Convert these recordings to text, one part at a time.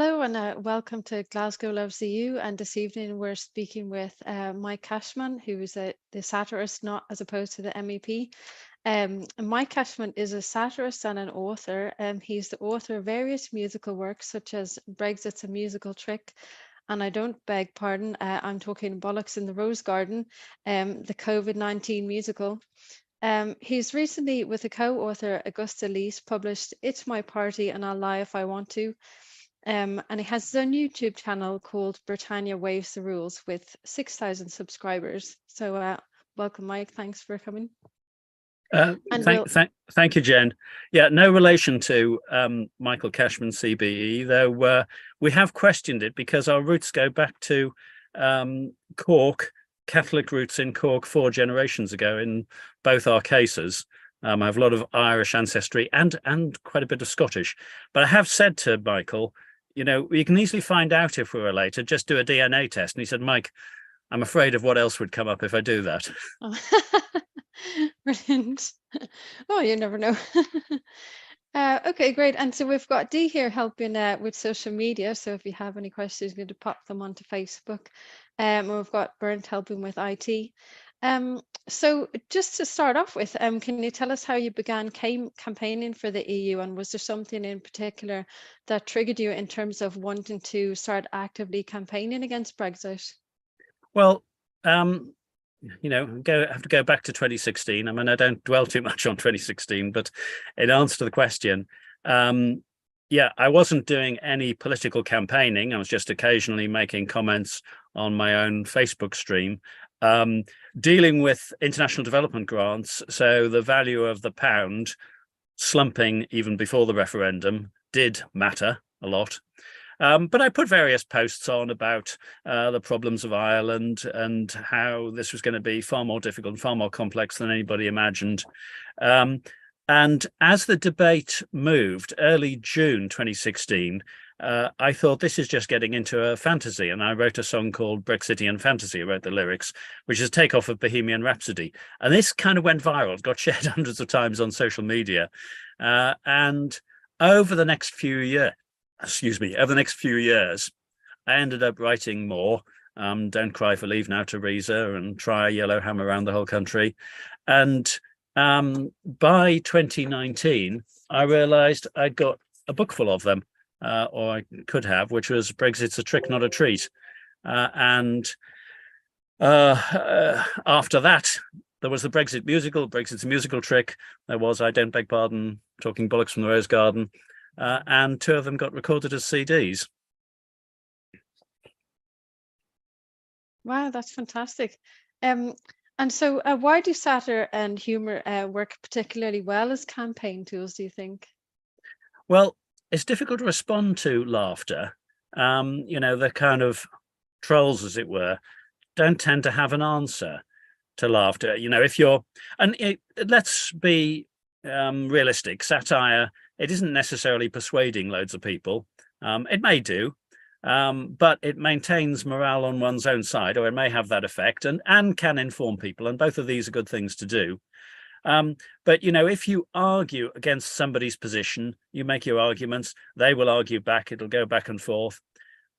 Hello and welcome to Glasgow Loves the U. And this evening we're speaking with Mike Cashman, who is the satirist, not as opposed to the MEP. Mike Cashman is a satirist and an author. He's the author of various musical works such as Brexit's a Musical Trick, and I don't beg pardon, I'm talking Bollocks in the Rose Garden, the COVID-19 musical. He's recently, with a co-author, Augusta Lees, published It's My Party and I'll Lie If I Want to. And he has his own YouTube channel called Britannia Waves the Rules with 6,000 subscribers. So welcome, Mike. Thanks for coming. Thank you, Jen. Yeah, no relation to Michael Cashman CBE, though we have questioned it because our roots go back to Cork, Catholic roots in Cork 4 generations ago in both our cases. I have a lot of Irish ancestry and quite a bit of Scottish. But I have said to Michael, you know, you can easily find out if we're related, just do a DNA test. And he said, Mike, I'm afraid of what else would come up if I do that. Oh. Brilliant. Oh, you never know. Okay, great. And so we've got Dee here helping with social media. So if you have any questions, you're going to pop them onto Facebook. And we've got Bernd helping with IT. So just to start off with, can you tell us how you began campaigning for the EU, and was there something in particular that triggered you in terms of wanting to start actively campaigning against Brexit? Well, you know, I have to go back to 2016. I mean, I don't dwell too much on 2016, but in answer to the question, yeah, I wasn't doing any political campaigning. I was just occasionally making comments on my own Facebook stream, dealing with international development grants. So the value of the pound slumping even before the referendum did matter a lot. But I put various posts on about the problems of Ireland and how this was going to be far more difficult and far more complex than anybody imagined. And as the debate moved, early June 2016, I thought this is just getting into a fantasy. And I wrote a song called Brexitian Fantasy. I wrote the lyrics, which is a takeoff of Bohemian Rhapsody. And this kind of went viral. It got shared hundreds of times on social media. And over the next few years, over the next few years, I ended up writing more. Don't Cry for Leave Now, Theresa, and Try Yellowhammer Around the Whole Country. And by 2019, I realized I'd got a book full of them, or I could have, which was Brexit's a Trick, Not a Treat. And after that, there was the Brexit musical, Brexit's a Musical Trick. There was I Don't Beg Pardon, Talking Bollocks from the Rose Garden. And 2 of them got recorded as CDs. Wow, that's fantastic. And so why do satire and humor work particularly well as campaign tools, do you think? Well, it's difficult to respond to laughter. You know, the kind of trolls, as it were, don't tend to have an answer to laughter. You know, if you're, let's be realistic, satire, it isn't necessarily persuading loads of people. It may do, but it maintains morale on one's own side, or it may have that effect and can inform people. And both of these are good things to do. But, you know, if you argue against somebody's position, you make your arguments, they will argue back, it'll go back and forth.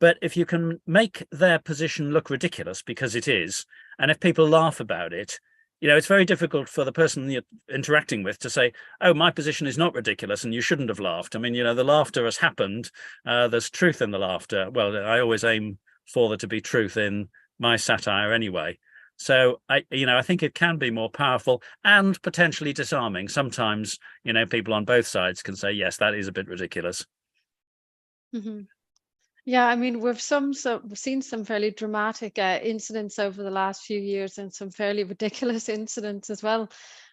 But if you can make their position look ridiculous, because it is, and if people laugh about it, you know, it's very difficult for the person you're interacting with to say, oh, my position is not ridiculous and you shouldn't have laughed. I mean, you know, the laughter has happened. There's truth in the laughter. Well, I always aim for there to be truth in my satire anyway. So, I think it can be more powerful and potentially disarming. Sometimes, you know, people on both sides can say, yes, that is a bit ridiculous. Mm-hmm. Yeah, I mean, we've seen some fairly dramatic incidents over the last few years and some fairly ridiculous incidents as well.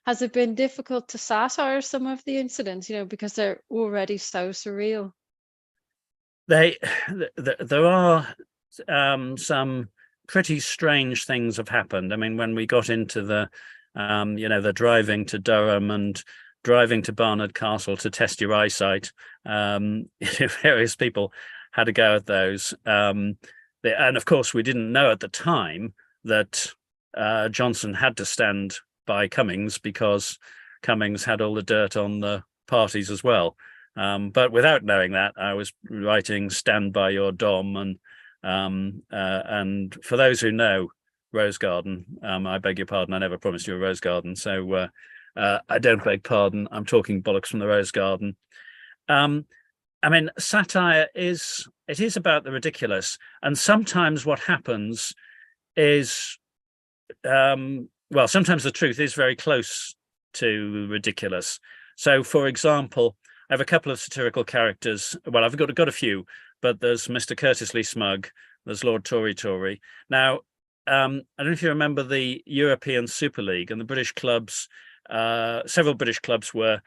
Has it been difficult to satire some of the incidents, you know, because they're already so surreal? There are some pretty strange things have happened. I mean, when we got into the, you know, the driving to Durham and driving to Barnard Castle to test your eyesight, various people had a go at those. And of course, we didn't know at the time that Johnson had to stand by Cummings because Cummings had all the dirt on the parties as well. But without knowing that, I was writing "Stand by Your Dom," and for those who know Rose Garden, I beg your pardon, I never promised you a Rose Garden, so I don't beg pardon. I'm talking bollocks from the Rose Garden. I mean, satire is about the ridiculous, and sometimes what happens is, well, sometimes the truth is very close to ridiculous. So, for example, I have a couple of satirical characters. Well, I've got a few, but there's Mr. Courteously Smug, there's Lord Tory. Now, I don't know if you remember the European Super League and the British clubs. Several British clubs were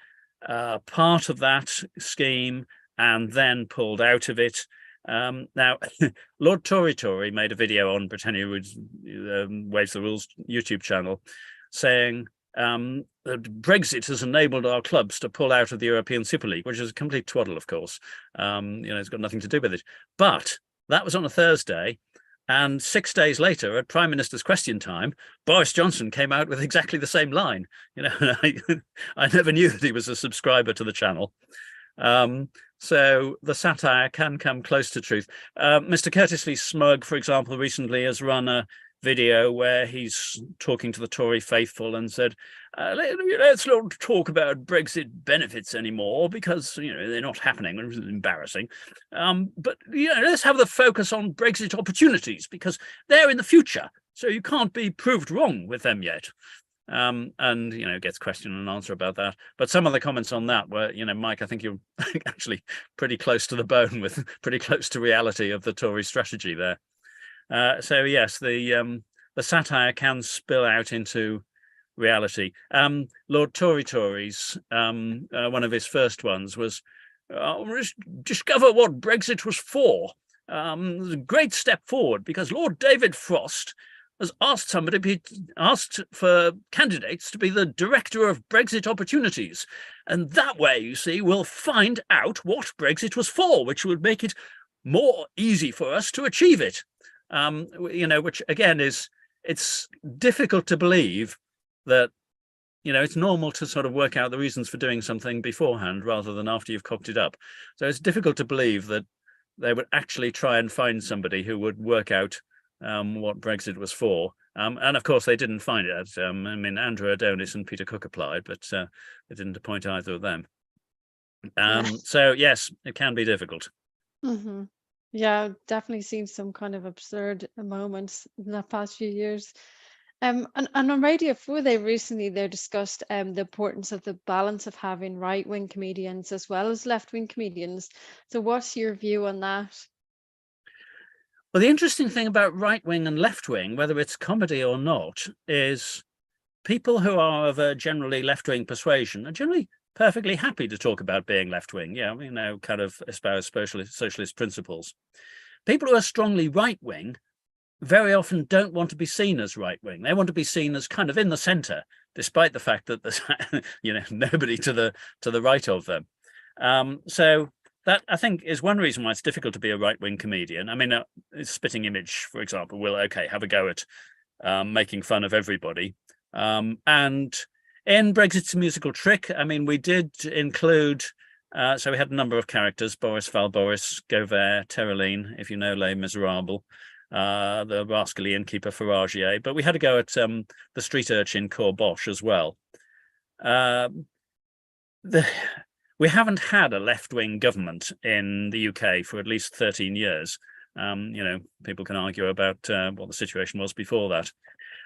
part of that scheme and then pulled out of it. Now, Lord Tory made a video on Britannia Waves the Rules YouTube channel saying that Brexit has enabled our clubs to pull out of the European Super League, which is a complete twaddle, of course. It's got nothing to do with it. But that was on a Thursday. And 6 days later, at Prime Minister's Question Time, Boris Johnson came out with exactly the same line. I never knew that he was a subscriber to the channel. So the satire can come close to truth. Mr. Courteously Smug, for example, recently has run a video where he's talking to the Tory faithful and said, let's not talk about Brexit benefits anymore because they're not happening, which is embarrassing. But let's have the focus on Brexit opportunities because they're in the future, so you can't be proved wrong with them yet. And gets question and answer about that. But some of the comments on that were, Mike, I think you're actually pretty close to the bone, with pretty close to reality of the Tory strategy there. So yes, the satire can spill out into reality. Lord Tory's one of his first ones was discover what Brexit was for. It was a great step forward because Lord David Frost has asked for candidates to be the director of Brexit opportunities, and that way, you see, we'll find out what Brexit was for, which would make it more easy for us to achieve it. Which again it's difficult to believe that it's normal to sort of work out the reasons for doing something beforehand rather than after you've cocked it up. So it's difficult to believe that they would actually try and find somebody who would work out what Brexit was for. And of course they didn't find it. Andrew Adonis and Peter Cook applied, but they didn't appoint either of them. So yes, it can be difficult. Mm-hmm. Yeah, I've definitely seen some kind of absurd moments in the past few years. And on Radio 4, they discussed the importance of the balance of having right-wing comedians as well as left-wing comedians. So what's your view on that? Well, the interesting thing about right-wing and left-wing, whether it's comedy or not, is people who are of a generally left-wing persuasion are generally perfectly happy to talk about being left-wing, kind of espouse socialist principles. People who are strongly right-wing very often don't want to be seen as right-wing. They want to be seen as kind of in the center, despite the fact that there's nobody to the right of them. So that, I think, is one reason why it's difficult to be a right-wing comedian. Spitting Image, for example, will have a go at making fun of everybody. And in Brexit's a musical trick, we did include, so we had a number of characters: Boris Valboris, Gauvert, Tereline, if you know Les Miserables, the rascally innkeeper Foragier. But we had a go at the street urchin Corbosh as well. We haven't had a left-wing government in the UK for at least 13 years. People can argue about what the situation was before that.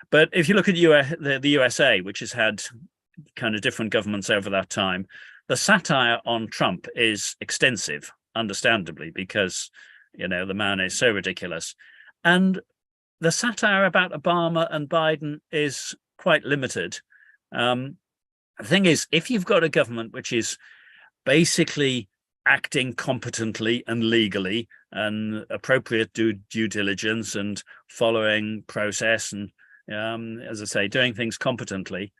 But if you look at the USA, which has had kind of different governments over that time, the satire on Trump is extensive, understandably, because, the man is so ridiculous. And the satire about Obama and Biden is quite limited. The thing is, if you've got a government which is basically acting competently and legally and appropriate due diligence and following process and, as I say, doing things competently,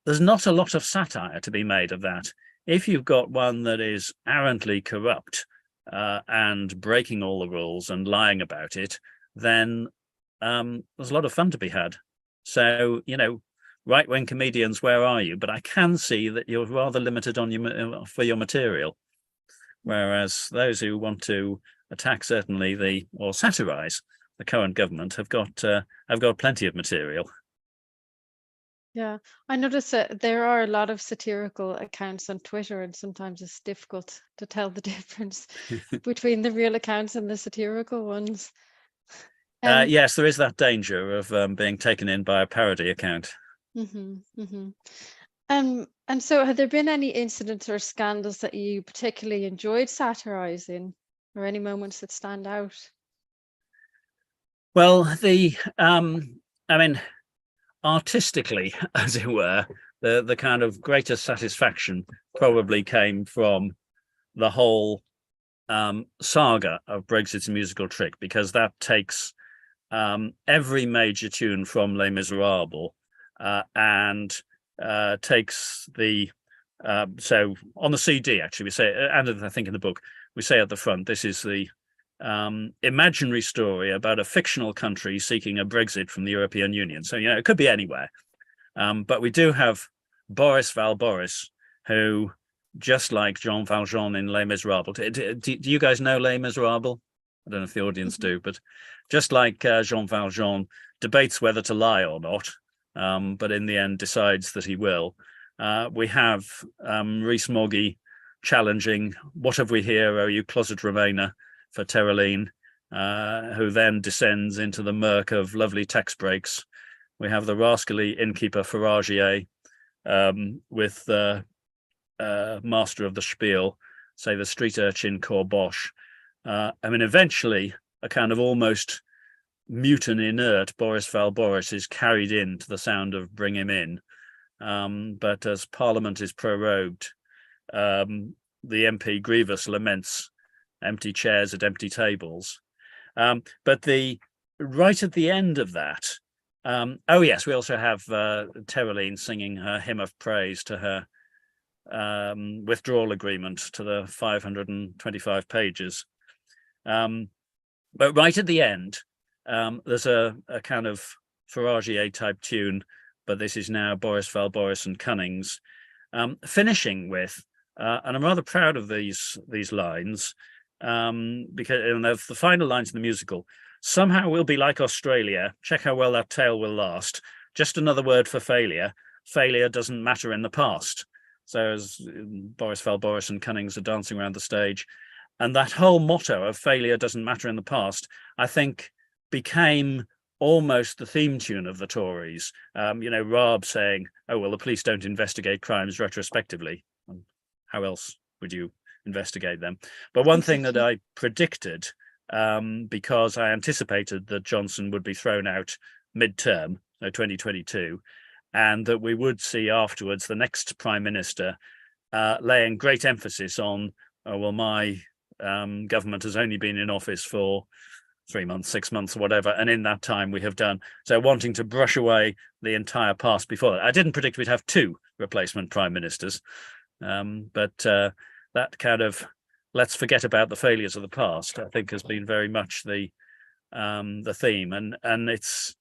there's not a lot of satire to be made of that. If you've got one that is arrogantly corrupt and breaking all the rules and lying about it, then there's a lot of fun to be had. So, right-wing comedians, where are you? But I can see that you're rather limited on for your material. whereas those who want to attack certainly or satirize the current government have got plenty of material. Yeah, I noticed that there are a lot of satirical accounts on Twitter, and sometimes it's difficult to tell the difference between the real accounts and the satirical ones. Yes, there is that danger of being taken in by a parody account. Mhm, mhm. And so have there been any incidents or scandals that you particularly enjoyed satirizing, or any moments that stand out? Well, I mean, artistically, as it were, the kind of greatest satisfaction probably came from the whole saga of Brexit's musical trick, because that takes every major tune from Les Miserables and takes the so on the CD, actually, we say, and I think in the book we say at the front, this is the imaginary story about a fictional country seeking a Brexit from the European Union. So, it could be anywhere. But we do have Boris Valboris, who, just like Jean Valjean in Les Miserables, do you guys know Les Miserables? I don't know if the audience Mhm, do, but just like Jean Valjean debates whether to lie or not, but in the end decides that he will. We have Rhys Moggy challenging, "What have we here, oh you closet Remainer," for Tereline, who then descends into the murk of lovely tax breaks. We have the rascally innkeeper Faragier with the master of the spiel, say the street urchin Corbosh. Eventually, a kind of almost mute and inert Boris Valboris is carried into the sound of "Bring Him In." But as Parliament is prorogued, the MP Grievous laments empty chairs at empty tables. But right at the end of that, oh yes, we also have Tereline singing her hymn of praise to her withdrawal agreement to the 525 pages. But right at the end, there's a kind of Faragier type tune, but this is now Boris Valboris and Cunnings, finishing with, and I'm rather proud of these lines, because the final lines in the musical: "Somehow we'll be like Australia. Check how well that tale will last. Just another word for failure. Failure doesn't matter in the past." So as Boris Valboris and Cunnings are dancing around the stage, and that whole motto of "failure doesn't matter in the past," I think, became almost the theme tune of the Tories. Raab saying, "Oh, well, the police don't investigate crimes retrospectively. How else would you investigate them?" But one thing that exactly. I predicted, because I anticipated that Johnson would be thrown out mid-term, so 2022, and that we would see afterwards the next Prime Minister laying great emphasis on, "Oh, well, my government has only been in office for 3 months, 6 months, whatever, and in that time we have done," so wanting to brush away the entire past before that. I didn't predict we'd have 2 replacement prime ministers, but that kind of "let's forget about the failures of the past," I think, has been very much the theme, and it's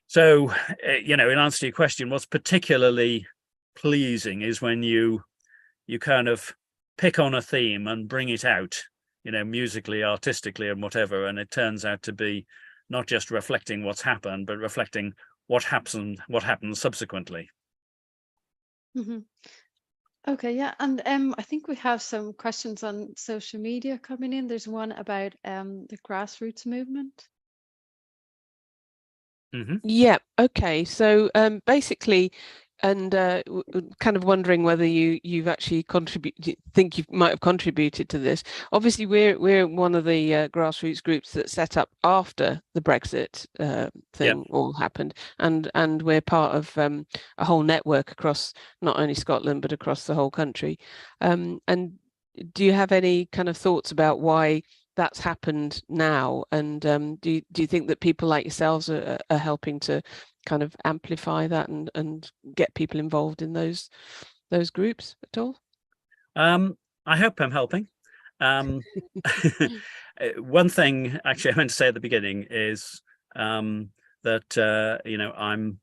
so, in answer to your question, what's particularly pleasing is when you kind of pick on a theme and bring it out, musically, artistically, and whatever, and it turns out to be not just reflecting what's happened, but reflecting what happens subsequently. Mhm. Okay, yeah, and I think we have some questions on social media coming in. There's one about the grassroots movement. Mm-hmm. Yeah. Okay. So basically, and kind of wondering whether you've actually think you might have contributed to this. Obviously, we're one of the grassroots groups that set up after the Brexit thing all happened, and we're part of a whole network across not only Scotland but across the whole country. And do you have any kind of thoughts about why that's happened now? And do you think that people like yourselves are helping to kind of amplify that and get people involved in those groups at all? I hope I'm helping. One thing, actually, I meant to say at the beginning is that I'm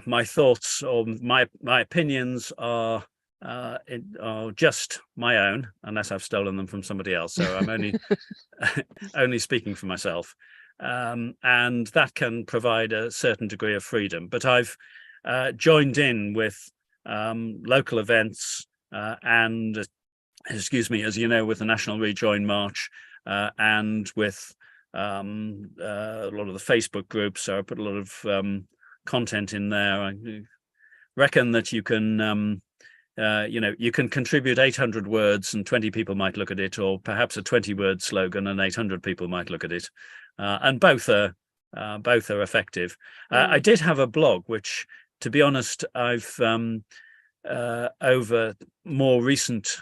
my thoughts or my opinions are are just my own, unless I've stolen them from somebody else. So I'm only only speaking for myself, and that can provide a certain degree of freedom. But I've joined in with local events and, excuse me, as you know, with the National Rejoin March and with a lot of the Facebook groups. So I put a lot of content in there. I reckon that you can you can contribute 800 words and 20 people might look at it, or perhaps a 20-word slogan and 800 people might look at it, and both are effective. I did have a blog, which, to be honest, I've over more recent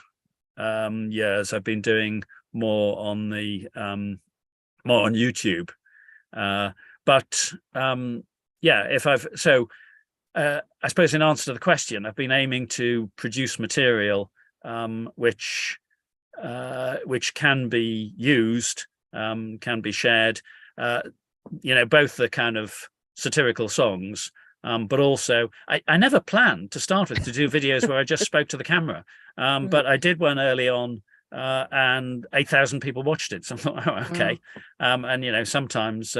years, I've been doing more on the more on YouTube, but I suppose in answer to the question, I've been aiming to produce material which can be used, can be shared, both the kind of satirical songs, but also I never planned to start with to do videos where I just spoke to the camera, but I did one early on and 8,000 people watched it. So I thought, oh, okay. And sometimes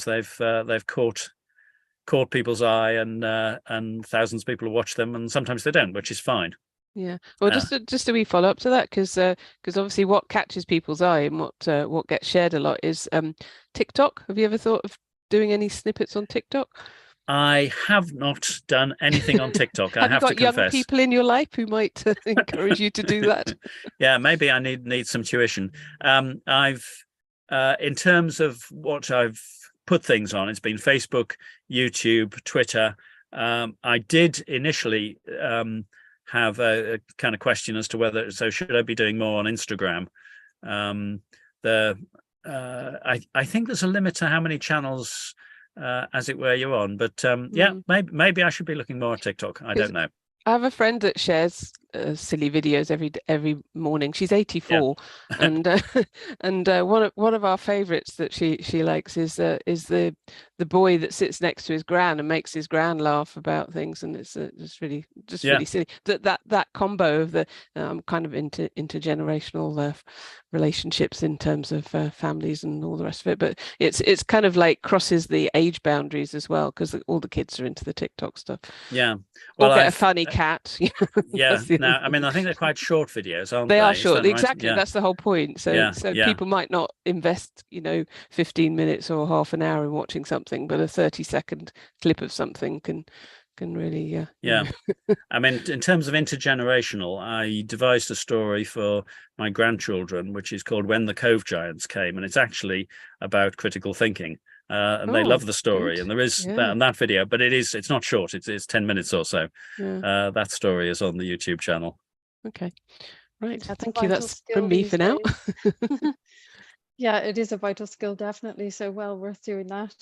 they've caught people's eye, and thousands of people watch them, and sometimes they don't, which is fine. Yeah. Well, just a wee follow up to that, because obviously what catches people's eye and what gets shared a lot is TikTok. Have you ever thought of doing any snippets on TikTok? I have not done anything on TikTok. I have to confess. Have you got young people in your life who might encourage you to do that? Yeah, maybe I need some tuition. I've in terms of what I've put things on, it's been Facebook, YouTube, Twitter. I did initially have a kind of question as to whether, so should I be doing more on Instagram? I think there's a limit to how many channels, as it were, you're on, but yeah, maybe I should be looking more at TikTok. I don't know. I have a friend that shares silly videos every morning. She's 84, yeah. and one of our favourites that she likes is the boy that sits next to his gran and makes his gran laugh about things, and it's just really silly. That combo of the kind of intergenerational relationships in terms of families and all the rest of it, but it's kind of like crosses the age boundaries as well, because all the kids are into the TikTok stuff. Yeah, well, or get a funny cat. Yeah. Now, I mean, I think they're quite short videos, aren't they? They are short, right? exactly. Yeah. That's the whole point. So people might not invest 15 minutes or half an hour in watching something, but a 30-second clip of something can really I mean, in terms of intergenerational, I devised a story for my grandchildren which is called When the Cove Giants Came, and it's actually about critical thinking. And they love the story, and there is that video, but it's not short, it's 10 minutes or so. That story is on the YouTube channel. Okay, right. Thank you. That's from me for now. Yeah, it is a vital skill, definitely, so well worth doing that.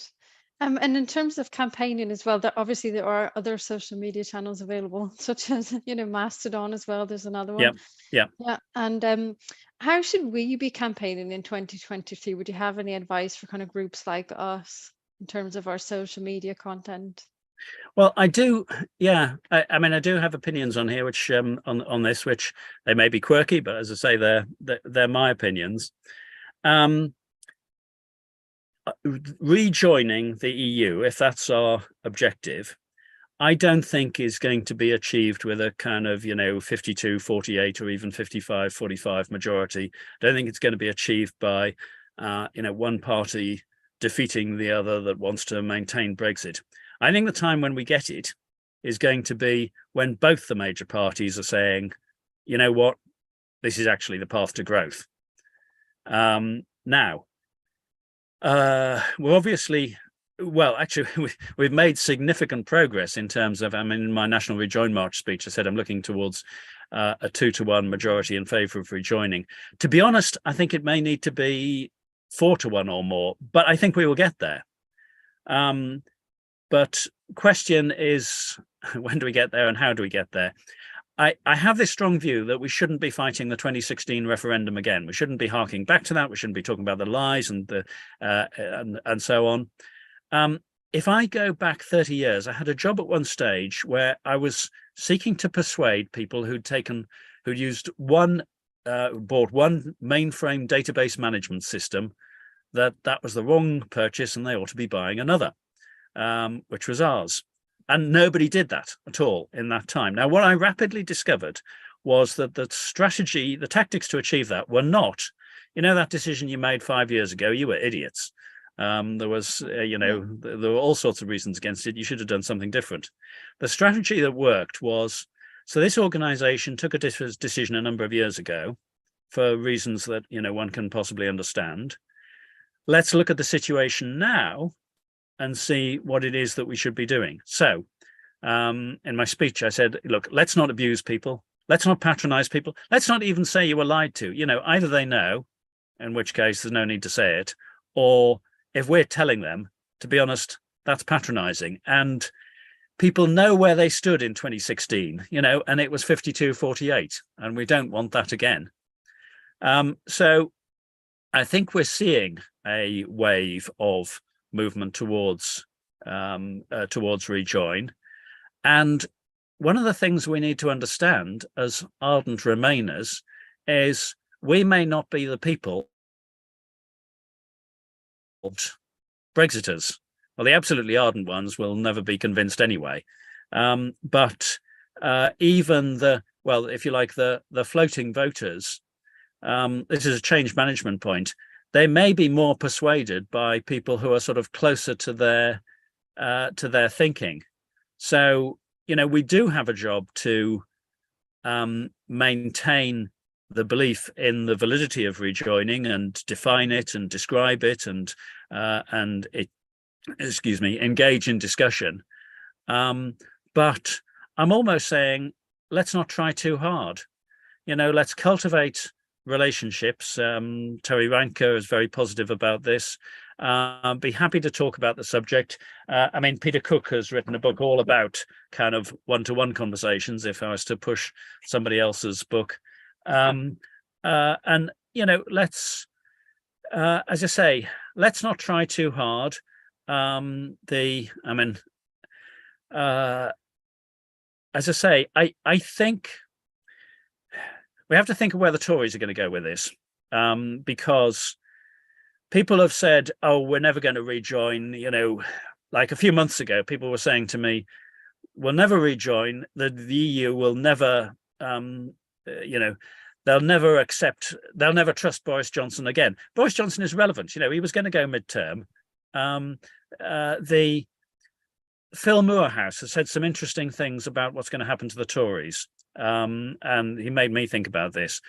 And in terms of campaigning as well, obviously there are other social media channels available, such as Mastodon as well. There's another one. Yeah. And how should we be campaigning in 2023? Would you have any advice for kind of groups like us in terms of our social media content? Well, I do. Yeah, I mean, I do have opinions on here, which on this, which they may be quirky, but as I say, they're my opinions. Rejoining the EU, if that's our objective, I don't think is going to be achieved with a kind of 52-48 or even 55-45 majority. I don't think it's going to be achieved by one party defeating the other that wants to maintain Brexit. I think the time when we get it is going to be when both the major parties are saying, you know what, this is actually the path to growth. Now, we're obviously, well, actually, we've made significant progress in terms of, I mean, in my National Rejoin March speech, I said I'm looking towards a 2-to-1 majority in favour of rejoining. To be honest, I think it may need to be 4-to-1 or more, but I think we will get there. But question is, when do we get there and how do we get there? I have this strong view that we shouldn't be fighting the 2016 referendum again. We shouldn't be harking back to that. We shouldn't be talking about the lies and the and so on. If I go back 30 years, I had a job at one stage where I was seeking to persuade people who'd used bought one mainframe database management system, that was the wrong purchase and they ought to be buying another, which was ours. And nobody did that at all in that time. Now, what I rapidly discovered was that the strategy, the tactics to achieve that were not, that decision you made 5 years ago, you were idiots. There was, there were all sorts of reasons against it. You should have done something different. The strategy that worked was, so this organization took a decision a number of years ago for reasons that, one can possibly understand. Let's look at the situation now and see what it is that we should be doing. So in my speech, I said, look, let's not abuse people. Let's not patronize people. Let's not even say you were lied to. Either they know, in which case there's no need to say it, or if we're telling them, to be honest, that's patronizing. And people know where they stood in 2016, and it was 52-48, and we don't want that again. So I think we're seeing a wave of movement towards rejoin. And one of the things we need to understand as ardent Remainers is we may not be the people Brexiters. Well, the absolutely ardent ones will never be convinced anyway. But even if you like, the floating voters, this is a change management point. They may be more persuaded by people who are sort of closer to their thinking. So, we do have a job to maintain the belief in the validity of rejoining and define it and describe it and engage in discussion. But I'm almost saying, let's not try too hard. Let's cultivate relationships. Terry Ranker is very positive about this. Be happy to talk about the subject. Peter Cook has written a book all about kind of one-to-one conversations, if I was to push somebody else's book. Let's, as I say, let's not try too hard. As I say, I think we have to think of where the Tories are going to go with this, because people have said, oh, we're never going to rejoin. Like a few months ago, people were saying to me, we'll never rejoin. The EU will never, they'll never trust Boris Johnson again. Boris Johnson is relevant. He was going to go midterm. The Phil Moorhouse has said some interesting things about what's going to happen to the Tories. And he made me think about this.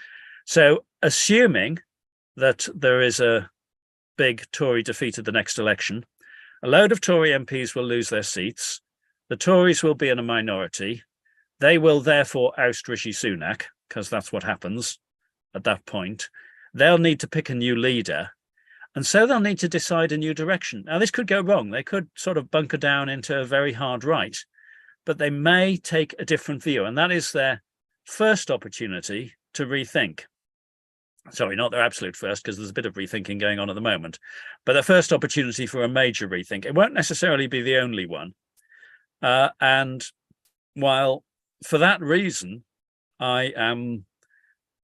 So assuming that there is a big Tory defeat at the next election, a load of Tory MPs will lose their seats. The Tories will be in a minority. They will therefore oust Rishi Sunak, because that's what happens at that point. They'll need to pick a new leader. And so they'll need to decide a new direction. Now, this could go wrong. They could sort of bunker down into a very hard right, but they may take a different view. And that is their first opportunity to rethink. Sorry, not their absolute first, because there's a bit of rethinking going on at the moment, but the first opportunity for a major rethink. It won't necessarily be the only one. And while for that reason, I am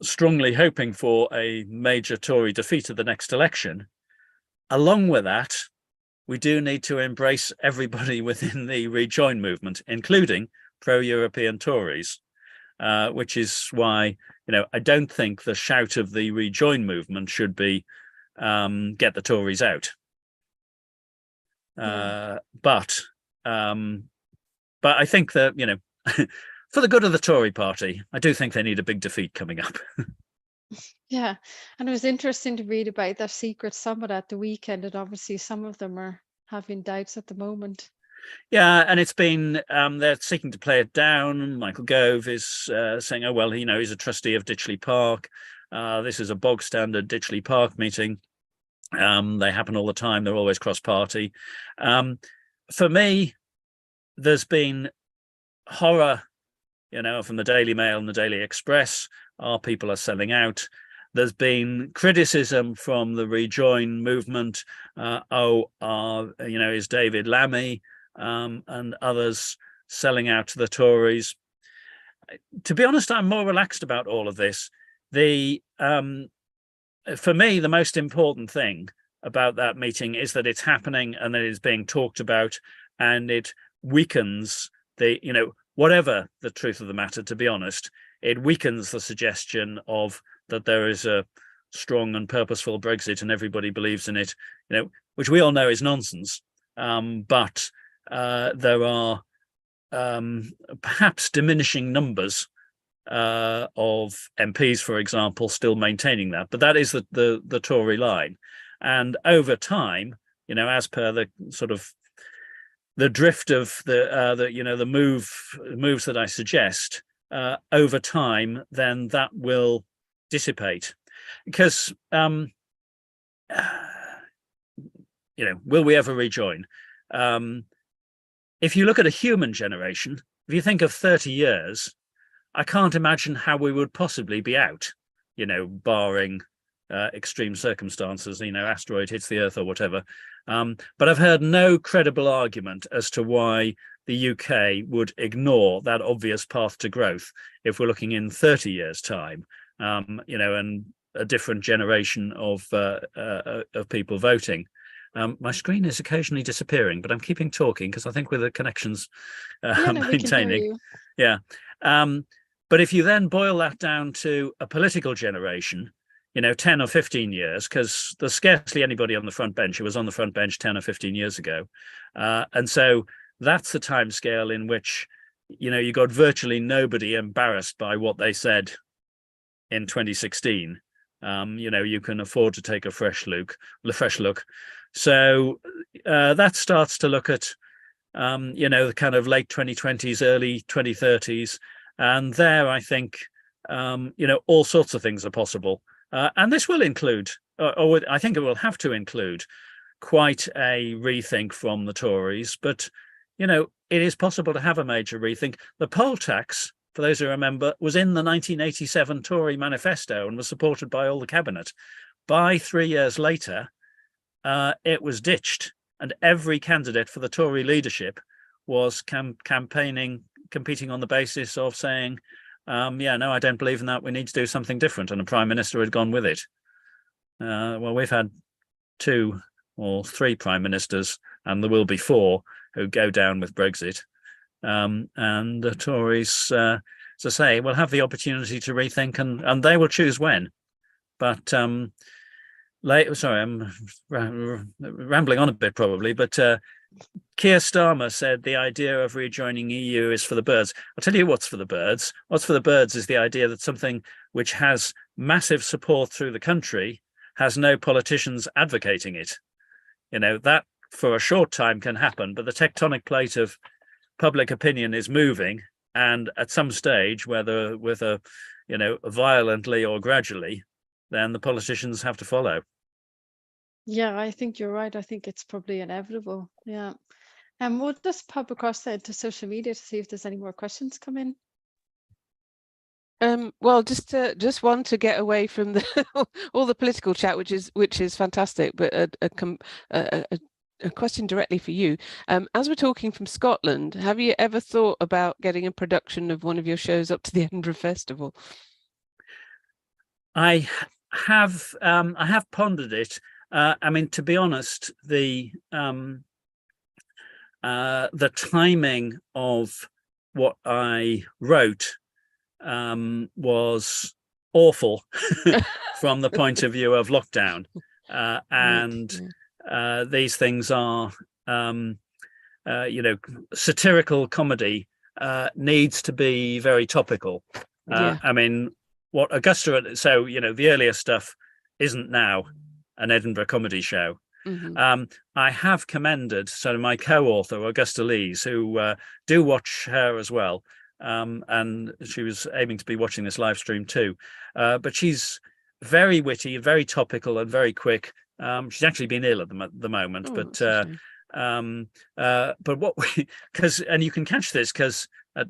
strongly hoping for a major Tory defeat at the next election, along with that, we do need to embrace everybody within the rejoin movement, including pro-European Tories, which is why, I don't think the shout of the rejoin movement should be get the Tories out. But I think that, for the good of the Tory party, I do think they need a big defeat coming up. Yeah, and it was interesting to read about their secret summit at the weekend, and obviously some of them are having doubts at the moment. Yeah, and it's been they're seeking to play it down. Michael Gove is saying, oh well, he's a trustee of Ditchley Park. This is a bog standard Ditchley Park meeting. They happen all the time. They're always cross-party. For me, there's been horror, from the Daily Mail and the Daily Express. Our people are selling out. There's been criticism from the rejoin movement. Is David Lammy and others selling out to the Tories? to be honest, I'm more relaxed about all of this. For me, the most important thing about that meeting is that it's happening and that it's being talked about, and it weakens whatever the truth of the matter, to be honest, it weakens the suggestion of that there is a strong and purposeful Brexit and everybody believes in it, which we all know is nonsense. But there are perhaps diminishing numbers of MPs, for example, still maintaining that. But that is the Tory line. And over time, as per the sort of the drift of the moves that I suggest, over time, then that will dissipate. Because will we ever rejoin? If you look at a human generation, if you think of 30 years, I can't imagine how we would possibly be out, barring extreme circumstances, asteroid hits the Earth or whatever. But I've heard no credible argument as to why the UK would ignore that obvious path to growth if we're looking in 30 years' time, and a different generation of people voting. My screen is occasionally disappearing, but I'm keeping talking because I think with the connections maintaining. Yeah. But if you then boil that down to a political generation, 10 or 15 years, because there's scarcely anybody on the front bench who was on the front bench 10 or 15 years ago. And so that's the timescale in which, you got virtually nobody embarrassed by what they said in 2016. You can afford to take a fresh look. So that starts to look at, the kind of late 2020s, early 2030s. And there, I think, all sorts of things are possible. And this will include, or I think it will have to include, quite a rethink from the Tories. But, it is possible to have a major rethink. The poll tax, for those who remember, was in the 1987 Tory manifesto and was supported by all the cabinet. By 3 years later, it was ditched. And every candidate for the Tory leadership was competing on the basis of saying, no, I don't believe in that. We need to do something different. And the Prime Minister had gone with it. Well, we've had 2 or 3 Prime Ministers, and there will be 4 who go down with Brexit. And the Tories, as I say, will have the opportunity to rethink, and they will choose when. But sorry, I'm rambling on a bit probably, but Keir Starmer said the idea of rejoining EU is for the birds. I'll tell you what's for the birds. What's for the birds is the idea that something which has massive support through the country has no politicians advocating it. That for a short time can happen, but the tectonic plate of public opinion is moving, and at some stage, whether with a violently or gradually, then the politicians have to follow. Yeah, I think you're right. I think it's probably inevitable. Yeah. And we'll just pop across there to social media to see if there's any more questions come in. Well, just want to get away from all the political chat, which is fantastic, but a question directly for you. As we're talking from Scotland, have you ever thought about getting a production of one of your shows up to the Edinburgh Festival? I have pondered it. To be honest, the timing of what I wrote was awful from the point of view of lockdown, and these things are, satirical comedy needs to be very topical. What Augusta, so the earlier stuff isn't now an Edinburgh comedy show. Mm-hmm. I have commended my co-author Augusta Lees, who do watch her as well, and she was aiming to be watching this live stream too, but she's very witty, very topical, and very quick. She's actually been ill at the moment, but what because and you can catch this because at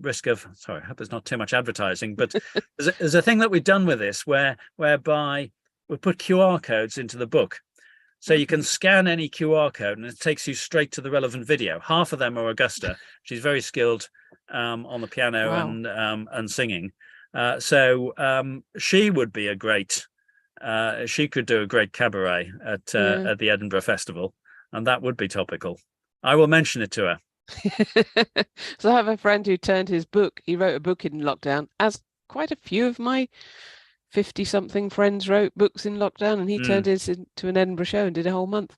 risk of, sorry, I hope there's not too much advertising, but there's a thing that we've done with this whereby we put QR codes into the book. So you can scan any QR code and it takes you straight to the relevant video. Half of them are Augusta. She's very skilled on the piano and singing. So she would be a great, she could do a great cabaret at the Edinburgh Festival, and that would be topical. I will mention it to her. So I have a friend who turned his book, he wrote a book in lockdown, as quite a few of my 50-something friends wrote books in lockdown, and he turned his into an Edinburgh show and did a whole month.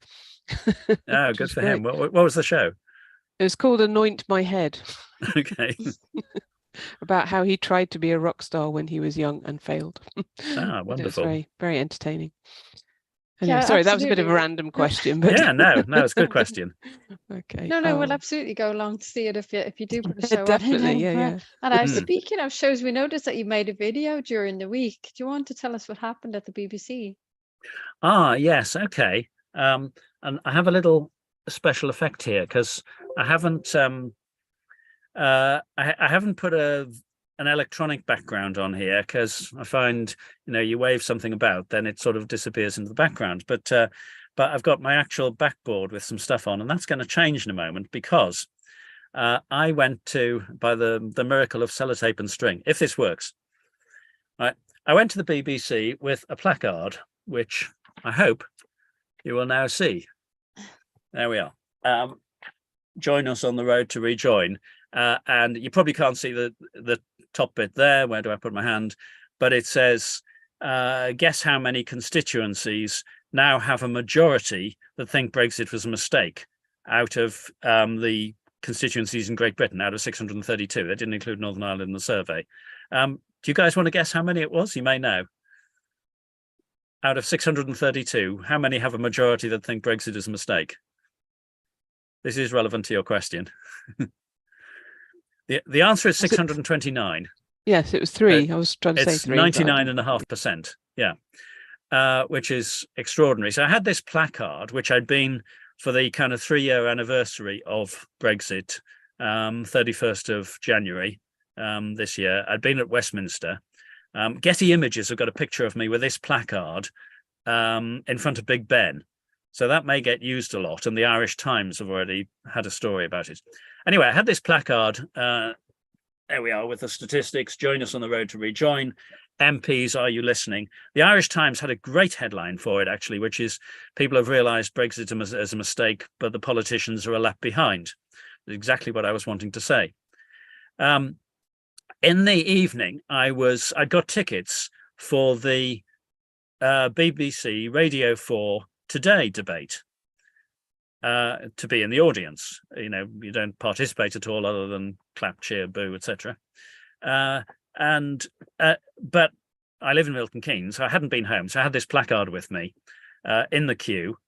Oh, good for him. What was the show? It was called Anoint My Head. Okay. About how he tried to be a rock star when he was young and failed. Wonderful. It was very, very entertaining. Anyway, yeah, sorry, absolutely. That was a bit of a random question, but no, it's a good question. Okay. No, we'll absolutely go along to see it if you do put a show definitely, on. yeah. And speaking of shows, we noticed that you made a video during the week. Do you want to tell us what happened at the BBC? Yes, okay. And I have a little special effect here because I haven't I haven't put an electronic background on here because I find, you wave something about, then it sort of disappears into the background. But I've got my actual backboard with some stuff on, and that's going to change in a moment because I went to, by the miracle of sellotape and string, if this works, right, I went to the BBC with a placard, which I hope you will now see. There we are. Join us on the road to rejoin. And you probably can't see the top bit there. Where do I put my hand? But it says, guess how many constituencies now have a majority that think Brexit was a mistake out of the constituencies in Great Britain, out of 632. They didn't include Northern Ireland in the survey. Do you guys want to guess how many it was? You may know. Out of 632, how many have a majority that think Brexit is a mistake? This is relevant to your question. The answer is 629. Yes, it was 3. I was trying to say 3. 99.5%. Yeah, which is extraordinary. So I had this placard, which I'd been for the kind of 3-year anniversary of Brexit, 31st of January this year. I'd been at Westminster. Getty Images have got a picture of me with this placard in front of Big Ben. So that may get used a lot, and the Irish Times have already had a story about it. Anyway, I had this placard. There we are with the statistics. Join us on the road to rejoin. MPs, are you listening? The Irish Times had a great headline for it, actually, which is people have realised Brexit as a mistake, but the politicians are a lap behind. Exactly what I was wanting to say. In the evening, I'd got tickets for the BBC Radio 4 Today debate to be in the audience. You don't participate at all other than clap, cheer, boo, etc. But I live in Milton Keynes, so I hadn't been home, so I had this placard with me in the queue.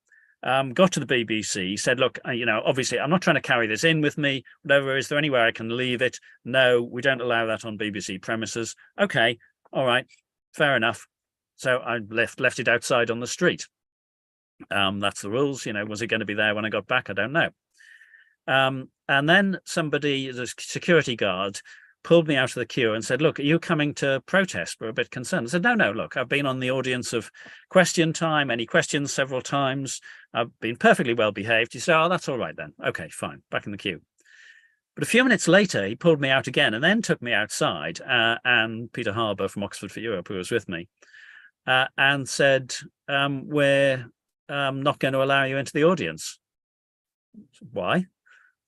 Got to the BBC, said, look, obviously I'm not trying to carry this in with me, whatever. Is there anywhere I can leave it? No, we don't allow that on BBC premises. Okay, all right, fair enough. So I left it outside on the street. That's the rules. Was it going to be there when I got back? I don't know. And then the security guard, pulled me out of the queue and said, look, are you coming to protest? We're a bit concerned. I said, no, look, I've been on the audience of question time, any questions several times. I've been perfectly well behaved. He said, oh, that's all right then. Okay, fine, back in the queue. But a few minutes later, he pulled me out again and then took me outside, and Peter Harbour from Oxford for Europe, who was with me, and said, we're not going to allow you into the audience. Why?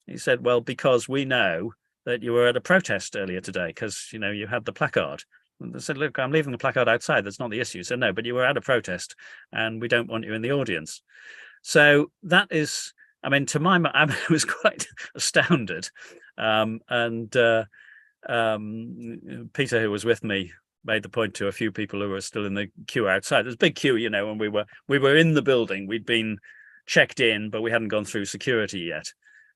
He said, well, because we know that you were at a protest earlier today because, you had the placard. And I said, look, I'm leaving the placard outside. That's not the issue. He said, no, but you were at a protest and we don't want you in the audience. So that is, to my mind, I was quite astounded. Peter, who was with me, made the point to a few people who were still in the queue outside. There's a big queue, and we were in the building. We'd been checked in, but we hadn't gone through security yet.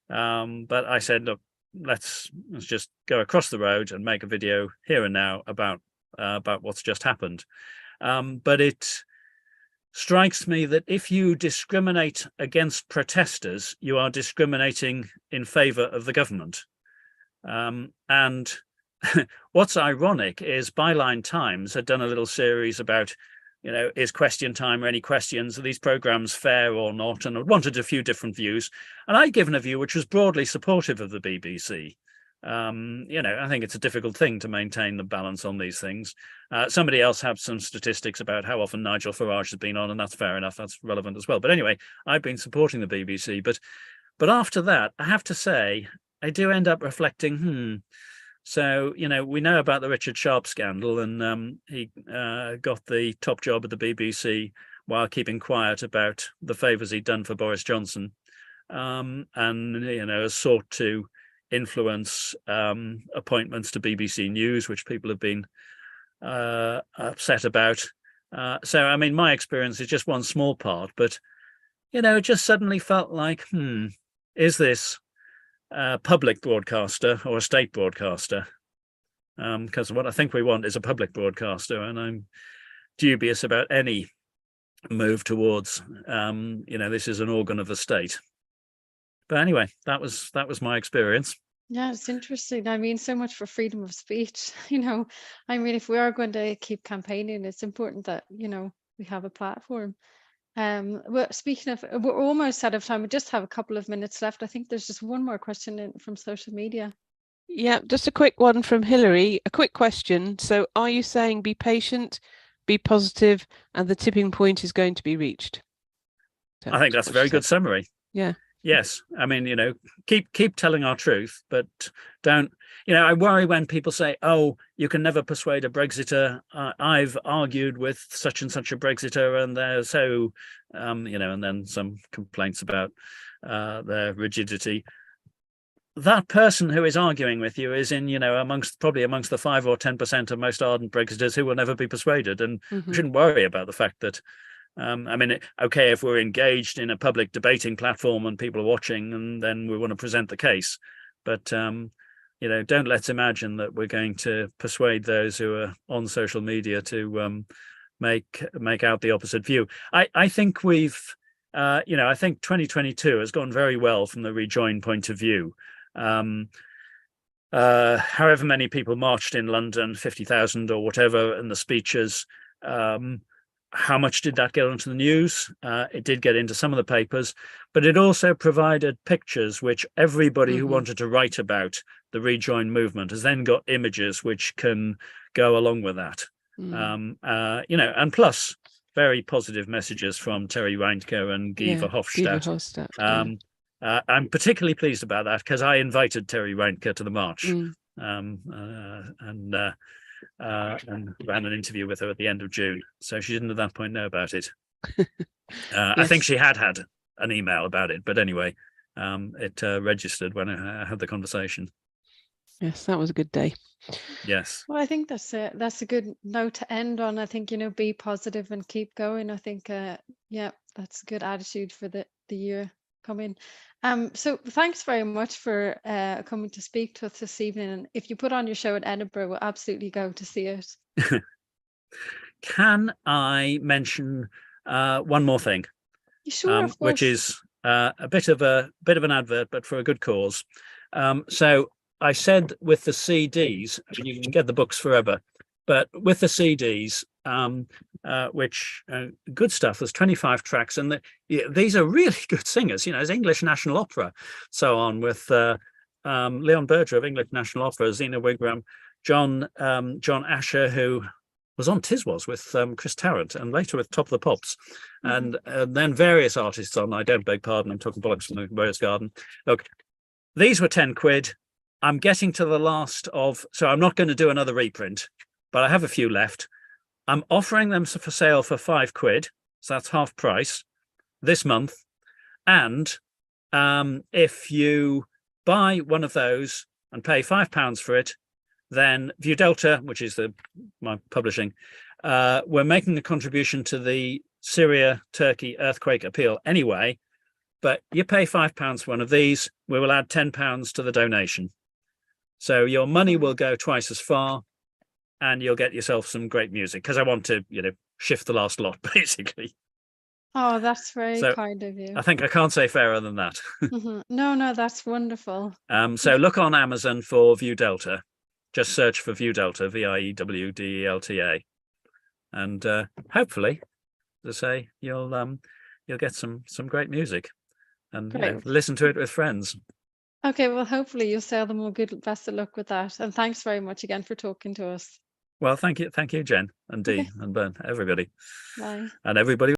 But I said, look, let's just go across the road and make a video here and now about what's just happened. But it strikes me that if you discriminate against protesters, you are discriminating in favour of the government. And what's ironic is Byline Times had done a little series about is question time or any questions? Are these programs fair or not? And I wanted a few different views. And I'd given a view which was broadly supportive of the BBC. I think it's a difficult thing to maintain the balance on these things. Somebody else had some statistics about how often Nigel Farage has been on, and that's fair enough. That's relevant as well. But anyway, I've been supporting the BBC. But after that, I have to say, I do end up reflecting, So, we know about the Richard Sharp scandal, and he got the top job at the BBC while keeping quiet about the favours he'd done for Boris Johnson, and, has sought to influence appointments to BBC News, which people have been upset about. So, I mean, my experience is just one small part, but, it just suddenly felt like, is this a public broadcaster or a state broadcaster? Because what I think we want is a public broadcaster, and I'm dubious about any move towards, this is an organ of the state. But anyway, that was my experience. Yeah, it's interesting. I mean, so much for freedom of speech. I mean, if we are going to keep campaigning, it's important that, we have a platform. Well, speaking of, we're almost out of time. We just have a couple of minutes left. I think there's just one more question in from social media. Yeah, just a quick one from Hillary. A quick question. So are you saying be patient, be positive, and the tipping point is going to be reached? I think that's a very good summary. Yeah. Yes. I mean, keep telling our truth, but don't, I worry when people say, oh, you can never persuade a Brexiter. I've argued with such and such a Brexiter, and they're so, and then some complaints about their rigidity. That person who is arguing with you is in, amongst the 5 or 10% of most ardent Brexiters who will never be persuaded. And we shouldn't worry about the fact that, okay, if we're engaged in a public debating platform and people are watching, and then we want to present the case. But, don't let's imagine that we're going to persuade those who are on social media to make out the opposite view. I think we've, I think 2022 has gone very well from the Rejoin point of view. However many people marched in London, 50,000 or whatever, in the speeches, how much did that get onto the news? It did get into some of the papers, but it also provided pictures which everybody who wanted to write about the Rejoin movement has then got images which can go along with that. And plus very positive messages from Terry Reintke and Guy Verhofstadt. I'm particularly pleased about that because I invited Terry Reintke to the march and ran an interview with her at the end of June. So she didn't at that point know about it. Yes. I think she had an email about it, but anyway, it registered when I had the conversation. Yes, that was a good day. Yes. Well, I think that's a good note to end on. I think, be positive and keep going. I think, that's a good attitude for the year coming. So thanks very much for coming to speak to us this evening. And if you put on your show at Edinburgh, we'll absolutely go to see it. Can I mention one more thing? Sure, of course. Which is a bit of an advert, but for a good cause. So I said with the CDs, you can get the books forever, but with the CDs, which good stuff. There's 25 tracks, and these are really good singers. There's English National Opera, so on with Leon Berger of English National Opera, Zena Wigram, John Asher, who was on Tiswas with Chris Tarrant, and later with Top of the Pops, and then various artists on. I don't beg pardon, I'm talking bollocks from the Rose Garden. Look, these were 10 quid. I'm getting to the last of, so I'm not going to do another reprint, but I have a few left. I'm offering them for sale for 5 quid, so that's half price this month. And if you buy one of those and pay £5 for it, then View Delta, which is my publishing, we're making a contribution to the Syria-Turkey earthquake appeal anyway. But you pay £5 for one of these, we will add £10 to the donation. So your money will go twice as far, and you'll get yourself some great music, because I want to, shift the last lot, basically. Oh, that's very kind of you. I think I can't say fairer than that. No, that's wonderful. So look on Amazon for View Delta. Just search for View Delta, VIEWDELTA. and hopefully, as I say, you'll get some great music, and Great. listen to it with friends. Okay, well, hopefully you'll sell them all. Good, best of luck with that. And thanks very much again for talking to us. Well, thank you, Jen and Dee Okay. and Ben, everybody, Bye. and everybody.